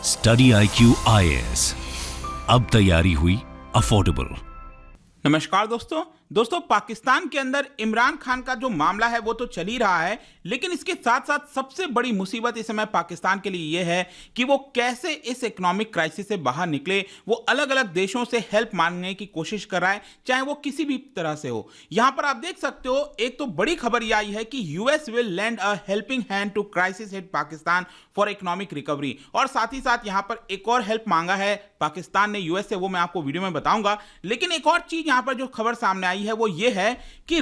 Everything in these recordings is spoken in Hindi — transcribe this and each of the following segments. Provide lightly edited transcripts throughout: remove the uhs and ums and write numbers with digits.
स्टडी IQ IAS, अब तैयारी हुई अफोर्डेबल। नमस्कार दोस्तों पाकिस्तान के अंदर इमरान खान का जो मामला है वो तो चल ही रहा है, लेकिन इसके साथ साथ सबसे बड़ी मुसीबत इस समय पाकिस्तान के लिए ये है कि वो कैसे इस इकोनॉमिक क्राइसिस से बाहर निकले। वो अलग अलग देशों से हेल्प मांगने की कोशिश कर रहा है, चाहे वो किसी भी तरह से हो। यहां पर आप देख सकते हो, एक तो बड़ी खबर यह आई है कि US will lend a helping hand to crisis hit Pakistan for economic recovery, और साथ ही साथ यहां पर एक और हेल्प मांगा है पाकिस्तान ने यूएस से, वो मैं आपको वीडियो में बताऊंगा। लेकिन एक और चीज यहां पर जो खबर सामने आई है वो ये है कि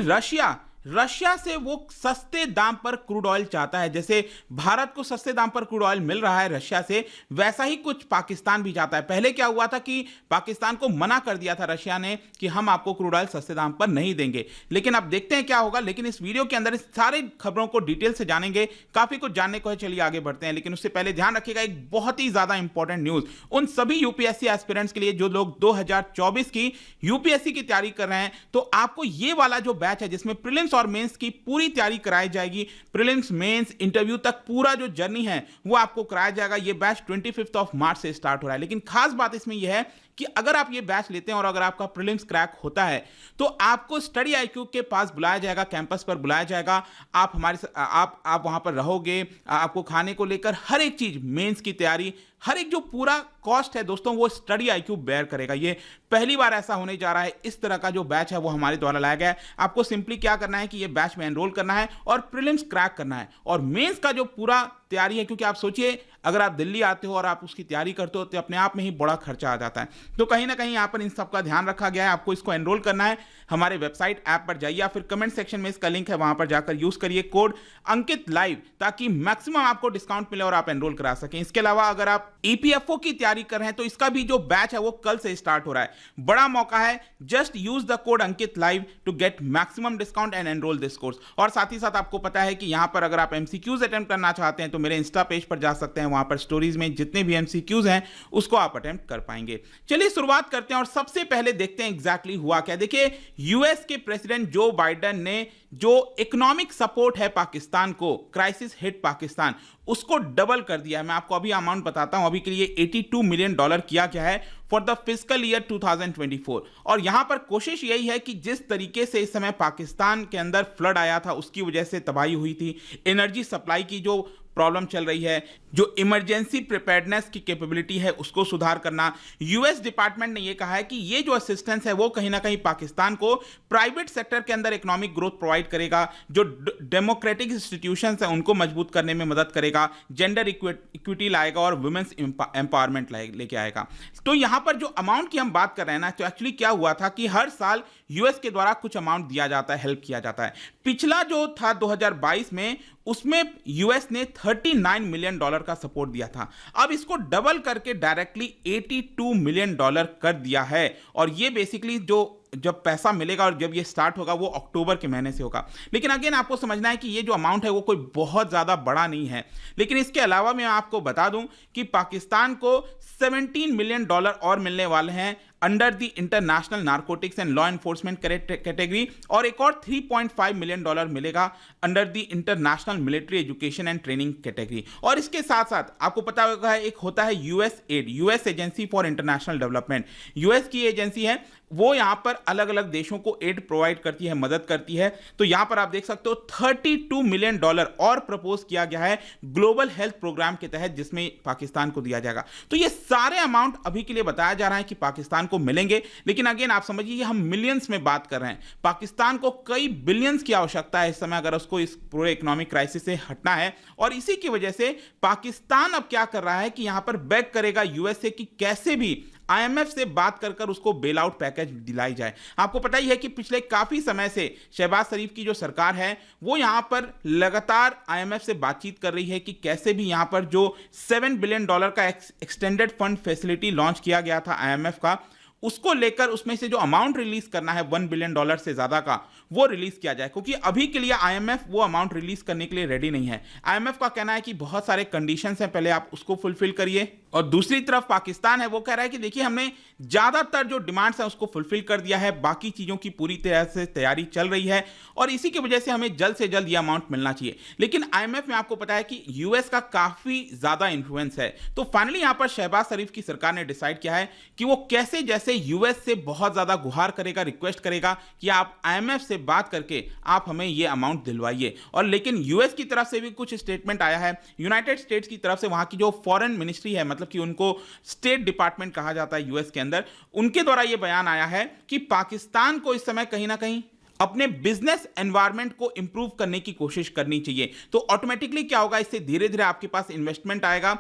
रशिया से वो सस्ते दाम पर क्रूड ऑयल चाहता है। जैसे भारत को सस्ते दाम पर क्रूड ऑयल मिल रहा है रशिया से, वैसा ही कुछ पाकिस्तान भी चाहता है। पहले क्या हुआ था कि पाकिस्तान को मना कर दिया था रशिया ने कि हम आपको क्रूड ऑयल सस्ते दाम पर नहीं देंगे, लेकिन अब देखते हैं क्या होगा। लेकिन इस वीडियो के अंदर इस सारे खबरों को डिटेल से जानेंगे, काफी कुछ जानने को है। चलिए आगे बढ़ते हैं, लेकिन उससे पहले ध्यान रखिएगा एक बहुत ही ज्यादा इंपॉर्टेंट न्यूज उन सभी यूपीएससी एस्पिरेंट्स के लिए जो लोग 2024 की यूपीएससी की तैयारी कर रहे हैं। तो आपको ये वाला जो बैच है जिसमें प्रीलिम्स और मेंस की पूरी तैयारी कराई जाएगी, प्रीलिम्स मेंस इंटरव्यू तक पूरा जो जर्नी है वो आपको कराया जाएगा। ये बैच 25 मार्च से स्टार्ट हो रहा है। लेकिन खास बात इसमें यह है कि अगर आप ये बैच लेते हैं और अगर आपका प्रीलिम्स क्रैक होता है तो आपको स्टडी IQ के पास बुलाया जाएगा, कैंपस पर बुलाया जाएगा। आप वहां पर रहोगे, आपको खाने को लेकर हर एक चीज, मेंस की तैयारी, हर एक जो पूरा कॉस्ट है दोस्तों वो स्टडी IQ बेयर करेगा। ये पहली बार ऐसा होने जा रहा है। इस तरह का जो बैच है वो हमारे द्वारा लाया गया है। आपको सिंपली क्या करना है कि ये बैच में एनरोल करना है और प्रीलिम्स क्रैक करना है, और मेंस का जो पूरा तैयारी है, क्योंकि आप सोचिए अगर आप दिल्ली आते हो और आप उसकी तैयारी करते हो तो अपने आप में ही बड़ा खर्चा आ जाता है। तो कहीं ना कहीं यहाँ पर इन सब का ध्यान रखा गया है। आपको इसको एनरोल करना है, हमारे वेबसाइट ऐप पर जाइए या फिर कमेंट सेक्शन में इसका लिंक है, वहां पर जाकर यूज करिए कोड अंकित लाइव, ताकि मैक्सिमम आपको डिस्काउंट मिले और आप एनरोल करा सकें। इसके अलावा अगर आप EPFO की तैयारी कर रहे हैं तो इसका भी जो बैच है वो कल से स्टार्ट हो रहा है। बड़ा मौका है, just use the code Ankit live to get maximum discount and enrol this course. और साथ ही साथ आपको पता है कि यहां पर अगर आप MCQs अटेम्प्ट करना चाहते हैं तो मेरे इंस्टा पेज पर जा सकते हैं, वहां पर स्टोरीज में जितने भी MCQs हैं उसको आप अटेम्प्ट कर पाएंगे। चलिए शुरुआत करते हैं और सबसे पहले देखते हैं एग्जैक्टली हुआ क्या। देखिए, यूएस के प्रेसिडेंट जो बाइडेन ने जो इकोनॉमिक सपोर्ट है पाकिस्तान को, क्राइसिस हिट पाकिस्तान, उसको डबल कर दिया है। मैं आपको अभी अमाउंट बताता हूं। अभी के लिए $82 मिलियन किया गया है फॉर द फिस्कल ईयर 2024। और यहां पर कोशिश यही है कि जिस तरीके से इस समय पाकिस्तान के अंदर फ्लड आया था, उसकी वजह से तबाही हुई थी, एनर्जी सप्लाई की जो प्रॉब्लम चल रही है, जो इमरजेंसी प्रिपेयर्डनेस की कैपेबिलिटी है उसको सुधार करना। यूएस डिपार्टमेंट ने यह कहा है कि ये जो असिस्टेंस है वो कहीं ना कहीं पाकिस्तान को प्राइवेट सेक्टर के अंदर इकोनॉमिक ग्रोथ प्रोवाइड करेगा, जो डेमोक्रेटिक इंस्टीट्यूशंस है उनको मजबूत करने में मदद करेगा, जेंडर इक्विटी लाएगा और वुमेन्स एम्पावरमेंट लेके आएगा। तो यहां पर जो अमाउंट की हम बात कर रहे हैं ना, तो एक्चुअली क्या हुआ था कि हर साल यूएस के द्वारा कुछ अमाउंट दिया जाता है, हेल्प किया जाता है। पिछला जो था 2022 में, उसमें यूएस ने $39 मिलियन का सपोर्ट दिया था। अब इसको डबल करके डायरेक्टली $82 मिलियन कर दिया है। और ये बेसिकली जो जब पैसा मिलेगा और जब ये स्टार्ट होगा वो अक्टूबर के महीने से होगा। लेकिन अगेन आपको समझना है कि ये जो अमाउंट है वो कोई बहुत ज्यादा बड़ा नहीं है। लेकिन इसके अलावा मैं आपको बता दूं कि पाकिस्तान को $17 मिलियन और मिलने वाले हैं under the international narcotics and law enforcement category, और एक और $3.5 मिलियन मिलेगा under the international military education and training category. और इसके साथ साथ आपको पता होगा एक होता है USAID, US agency for international development. US की एजेंसी है, वो यहां पर अलग अलग देशों को एड प्रोवाइड करती है, मदद करती है। तो यहां पर आप देख सकते हो $32 मिलियन और प्रपोज किया गया है ग्लोबल हेल्थ प्रोग्राम के तहत, जिसमें पाकिस्तान को दिया जाएगा। तो ये सारे अमाउंट अभी के लिए बताया जा रहा है कि पाकिस्तान को मिलेंगे, लेकिन अगेन आप समझिए हम मिलियंस में बात कर रहे हैं। पाकिस्तान को कई बिलियंस की आवश्यकता है इस समय, अगर उसको इस पूरे इकोनॉमिक क्राइसिस से हटना है। और इसी की वजह से पाकिस्तान अब क्या कर रहा है कि यहां पर बेग करेगा यूएस से कि कैसे भी IMF से बात कर उसको बेल आउट पैकेज दिलाई जाए। आपको पता ही है कि पिछले काफी समय से शहबाज शरीफ की जो सरकार है वो यहां पर लगातार IMF से बातचीत कर रही है कि कैसे भी यहां पर जो $7 बिलियन का एक्सटेंडेड फंड फैसिलिटी लॉन्च किया गया था IMF का, उसको लेकर उसमें से जो अमाउंट रिलीज करना है $1 बिलियन से ज्यादा का, वो रिलीज किया जाए, क्योंकि अभी के लिए आईएमएफ वो अमाउंट रिलीज करने के लिए रेडी नहीं है। आईएमएफ का कहना है कि बहुत सारे कंडीशंस हैं, पहले आप उसको फुलफिल करिए। और दूसरी तरफ पाकिस्तान है, वो कह रहा है कि देखिए हमने ज्यादातर जो डिमांड्स हैं उसको फुलफिल कर दिया है, बाकी चीजों की पूरी तरह से तैयारी चल रही है और इसी की वजह से हमें जल्द से जल्द ये अमाउंट मिलना चाहिए। लेकिन आईएमएफ में आपको पता है कि यूएस का काफी ज्यादा इंफ्लुएंस है, तो फाइनली यहां पर शहबाज शरीफ की सरकार ने डिसाइड किया है कि वो कैसे जैसे यूएस से बहुत ज्यादा गुहार करेगा, रिक्वेस्ट करेगा कि आप आईएमएफ से बात करके आप हमें ये अमाउंट दिलवाइए। और लेकिन यूएस की तरफ से भी कुछ स्टेटमेंट आया है, यूनाइटेड स्टेट्स की तरफ से, वहां की जो फॉरेन मिनिस्ट्री है, मतलब कि उनको स्टेट डिपार्टमेंट कहा जाता है यूएस के अंदर, उनके द्वारा यह बयान आया है कि पाकिस्तान को इस समय कहीं ना कहीं अपने बिजनेस एनवायरनमेंट को इंप्रूव करने की कोशिश करनी चाहिए। तो ऑटोमेटिकली क्या होगा, इससे धीरे धीरे आपके पास इन्वेस्टमेंट आएगा,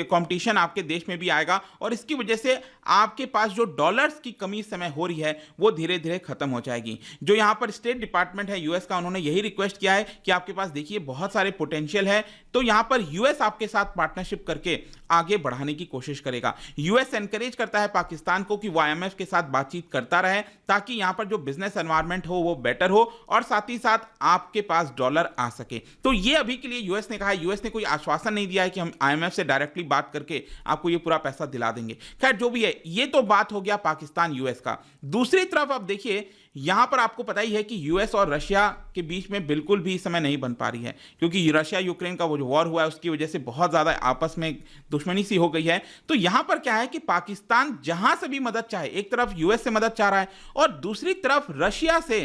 कंपटीशन आपके देश में भी आएगा और इसकी वजह से आपके पास जो डॉलर्स की कमी इस समय हो रही है वो धीरे धीरे खत्म हो जाएगी। जो यहां पर स्टेट डिपार्टमेंट है यूएस का, उन्होंने यही रिक्वेस्ट किया है कि आपके पास देखिए बहुत सारे पोटेंशियल है, तो यहां पर यूएस आपके साथ पार्टनरशिप करके आगे बढ़ाने की कोशिश करेगा। यूएस एनकरेज करता है पाकिस्तान को कि वो आईएमएफ के साथ बातचीत करता रहे ताकि यहां पर जो बिजनेस एनवायरनमेंट हो वो बेटर हो और साथ ही साथ आपके पास डॉलर आ सके। तो ये अभी के लिए यूएस ने कहा है, यूएस ने कोई आश्वासन नहीं दिया है कि हम आईएमएफ से डायरेक्टली बात करके आपको ये पूरा पैसा दिला देंगे। खैर जो भी है, ये तो बात हो गया पाकिस्तान यूएस का। दूसरी तरफ अब देखिए, यहां पर आपको पता ही है कि यूएस और रशिया के बीच में बिल्कुल भी इस समय नहीं बन पा रही है, क्योंकि रशिया यूक्रेन का वो जो वॉर हुआ है उसकी वजह से बहुत ज्यादा आपस में दुश्मनी सी हो गई है। तो यहां पर क्या है कि पाकिस्तान जहां से भी मदद चाहे, एक तरफ यूएस से मदद चाह रहा है और दूसरी तरफ रशिया से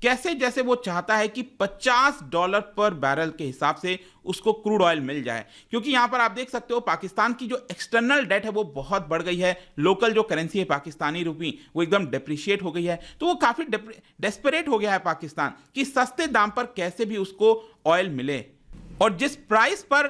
कैसे जैसे वो चाहता है कि $50 पर बैरल के हिसाब से उसको क्रूड ऑयल मिल जाए, क्योंकि यहां पर आप देख सकते हो पाकिस्तान की जो एक्सटर्नल डेट है वो बहुत बढ़ गई है, लोकल जो करेंसी है पाकिस्तानी रुपी वो एकदम डेप्रिशिएट हो गई है। तो वो काफी डेस्परेट हो गया है पाकिस्तान कि सस्ते दाम पर कैसे भी उसको ऑयल मिले, और जिस प्राइस पर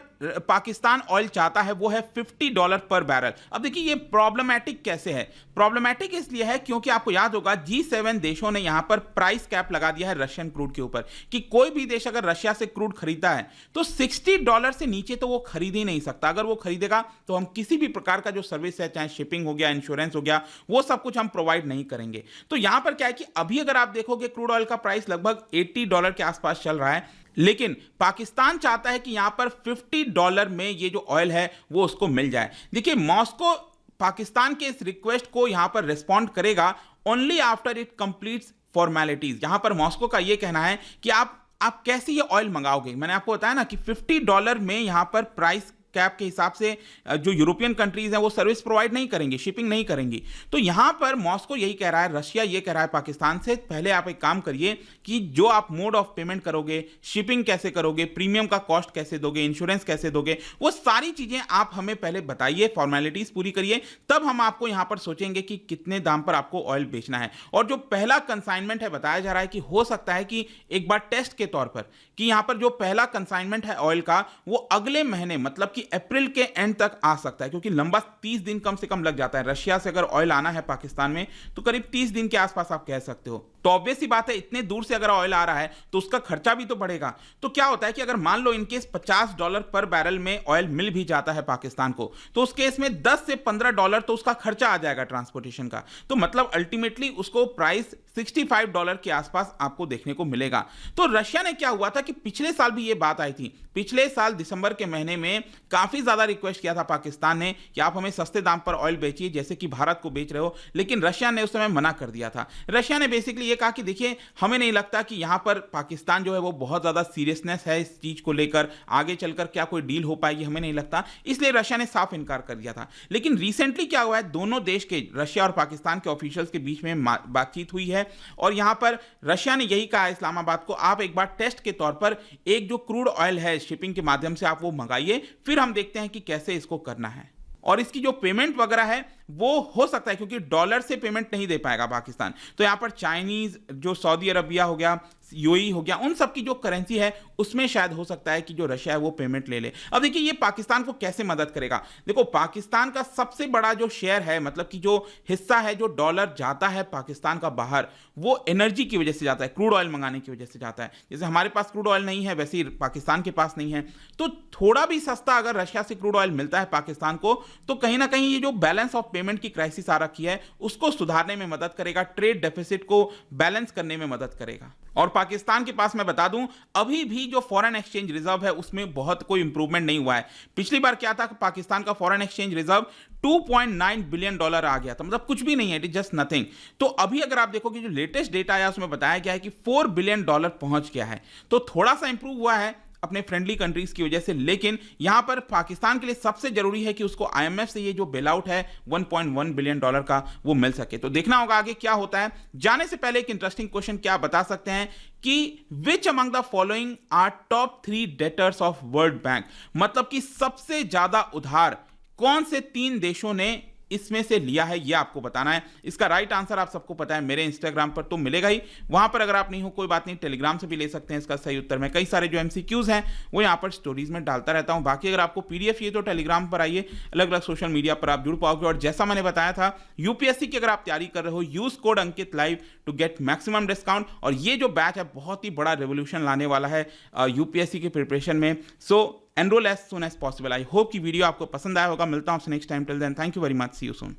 पाकिस्तान ऑयल चाहता है वो है $50 पर बैरल। अब देखिए ये प्रॉब्लमैटिक कैसे है, प्रॉब्लमैटिक इसलिए है क्योंकि आपको याद होगा G7 देशों ने यहां पर प्राइस कैप लगा दिया है रशियन क्रूड के ऊपर कि कोई भी देश अगर रशिया से क्रूड खरीदता है तो $60 से नीचे तो वो खरीद ही नहीं सकता। अगर वो खरीदेगा तो हम किसी भी प्रकार का जो सर्विस है, चाहे शिपिंग हो गया, इंश्योरेंस हो गया, वो सब कुछ हम प्रोवाइड नहीं करेंगे। तो यहां पर क्या है कि अभी अगर आप देखोगे क्रूड ऑयल का प्राइस लगभग $80 के आसपास चल रहा है, लेकिन पाकिस्तान चाहता है कि यहां पर $50 में ये जो ऑयल है वो उसको मिल जाए। देखिए मॉस्को पाकिस्तान के इस रिक्वेस्ट को यहां पर रिस्पॉन्ड करेगा only after it completes formalities. यहां पर मॉस्को का यह कहना है कि आप कैसे ये ऑयल मंगाओगे। मैंने आपको बताया ना कि $50 में यहां पर प्राइस कैप के हिसाब से जो यूरोपियन कंट्रीज हैं वो सर्विस प्रोवाइड नहीं करेंगी, शिपिंग नहीं करेंगी। तो यहां पर मॉस्को यही कह रहा है, रशिया ये कह रहा है पाकिस्तान से, पहले आप एक काम करिए कि जो आप मोड ऑफ पेमेंट करोगे, शिपिंग कैसे करोगे, प्रीमियम का कॉस्ट कैसे दोगे, इंश्योरेंस कैसे दोगे, वो सारी चीजें आप हमें पहले बताइए, फॉर्मेलिटीज पूरी करिए, तब हम आपको यहां पर सोचेंगे कि कितने दाम पर आपको ऑयल बेचना है। और जो पहला कंसाइनमेंट है बताया जा रहा है कि हो सकता है कि एक बार टेस्ट के तौर पर कि यहां पर जो पहला कंसाइनमेंट है ऑयल का वो अगले महीने मतलब कि अप्रैल के एंड तक आ सकता है, क्योंकि लंबा 30 दिन कम से कम लग जाता है। रशिया से अगर ऑयल आना है पाकिस्तान में तो करीब 30 दिन के आसपास आप कह सकते हो। तो ऑब्वियस सी बात है, इतने दूर से अगर ऑयल आ रहा है तो उसका खर्चा भी तो बढ़ेगा। तो क्या होता है कि अगर मान लो इनकेस $50 पर बैरल में ऑयल मिल भी जाता है पाकिस्तान को, तो उस केस में $10 से $15 तो उसका खर्चा आ जाएगा ट्रांसपोर्टेशन का। तो मतलब अल्टीमेटली उसको प्राइस $65 के आसपास आपको देखने को मिलेगा। तो रशिया ने क्या हुआ था कि पिछले साल भी ये बात आई थी, पिछले साल दिसंबर के महीने में काफी ज्यादा रिक्वेस्ट किया था पाकिस्तान ने कि आप हमें सस्ते दाम पर ऑयल बेचिए जैसे कि भारत को बेच रहे हो, लेकिन रशिया ने उस समय मना कर दिया था। रशिया ने बेसिकली ये कहा कि देखिए हमें नहीं लगता कि यहां पर पाकिस्तान जो है वो बहुत ज्यादा सीरियसनेस है इस चीज को लेकर, आगे चलकर क्या कोई डील हो पाएगी हमें नहीं लगता, इसलिए रशिया ने साफ इनकार कर दिया था। लेकिन रिसेंटली क्या हुआ है, दोनों देश के रशिया और पाकिस्तान के ऑफिशियल्स के बीच में बातचीत हुई है और यहां पर रशिया ने यही कहा इस्लामाबाद को, आप एक बार टेस्ट के तौर पर एक जो क्रूड ऑयल है शिपिंग के माध्यम से आप वो मंगाइए, फिर हम देखते हैं कि कैसे इसको करना है। और इसकी जो पेमेंट वगैरह है वो हो सकता है, क्योंकि डॉलर से पेमेंट नहीं दे पाएगा पाकिस्तान, तो यहां पर चाइनीज, जो सऊदी अरबिया हो गया, यूएई हो गया, उन सब की जो करेंसी है उसमें शायद हो सकता है कि जो रशिया है वो पेमेंट ले ले। अब देखिए ये पाकिस्तान को कैसे मदद करेगा। देखो पाकिस्तान का सबसे बड़ा जो शेयर है, मतलब कि जो हिस्सा है जो डॉलर जाता है पाकिस्तान का बाहर, वो एनर्जी की वजह से जाता है, क्रूड ऑयल मंगाने की वजह से जाता है। जैसे हमारे पास क्रूड ऑयल नहीं है वैसे ही पाकिस्तान के पास नहीं है, तो थोड़ा भी सस्ता अगर रशिया से क्रूड ऑयल मिलता है पाकिस्तान को तो कहीं ना कहीं ये जो बैलेंस ऑफ पेमेंट की क्राइसिस आ रखी है उसको सुधारने में मदद करेगा, ट्रेड डेफिसिट को बैलेंस करने में मदद करेगा। और पाकिस्तान के पास मैं बता दूं अभी भी जो फॉरेन एक्सचेंज रिजर्व है उसमें बहुत कोई इंप्रूवमेंट नहीं हुआ है। पिछली बार क्या था कि पाकिस्तान का foreign exchange reserve 2.9 billion dollar आ गया था, मतलब कुछ भी नहीं है, इट इज जस्ट नथिंग। तो अभी अगर आप देखो कि जो लेटेस्ट डेटा आया उसमें बताया गया है कि 4 बिलियन डॉलर पहुंच गया है, तो थोड़ा सा इंप्रूव हुआ है अपने फ्रेंडली कंट्रीज की वजह से। लेकिन यहां पर पाकिस्तान के लिए सबसे जरूरी है कि उसको आईएमएफ से ये जो बेल आउट है 1.1 बिलियन डॉलर का वो मिल सके। तो देखना होगा आगे क्या होता है। जाने से पहले एक इंटरेस्टिंग क्वेश्चन क्या बता सकते हैं कि which among the following are top 3 debtors of World Bank, मतलब कि सबसे ज्यादा उधार कौन से 3 देशों ने इसमें से लिया है, यह आपको बताना है। इसका राइट आंसर आप सबको पता है, मेरे इंस्टाग्राम पर तो मिलेगा ही, वहां पर अगर आप नहीं हो कोई बात नहीं, टेलीग्राम से भी ले सकते हैं इसका सही उत्तर। मैं कई सारे जो एमसीक्यूज हैं वो यहां पर स्टोरीज में डालता रहता हूं। बाकी अगर आपको पीडीएफ चाहिए तो टेलीग्राम पर आइए, अलग अलग सोशल मीडिया पर आप जुड़ पाओगे। और जैसा मैंने बताया था यूपीएससी की अगर आप तैयारी कर रहे हो, use code Ankit live to get maximum discount. और ये जो बैच है बहुत ही बड़ा रेवोल्यूशन लाने वाला है यूपीएससी की प्रिपरेशन में। So enrol as soon as possible. I hope कि वीडियो आपको पसंद आया होगा। मिलता हूं आपसे next time. Till then thank you very much, see you soon.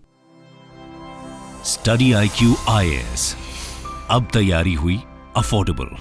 Study IQ IAS, अब तैयारी हुई अफोर्डेबल।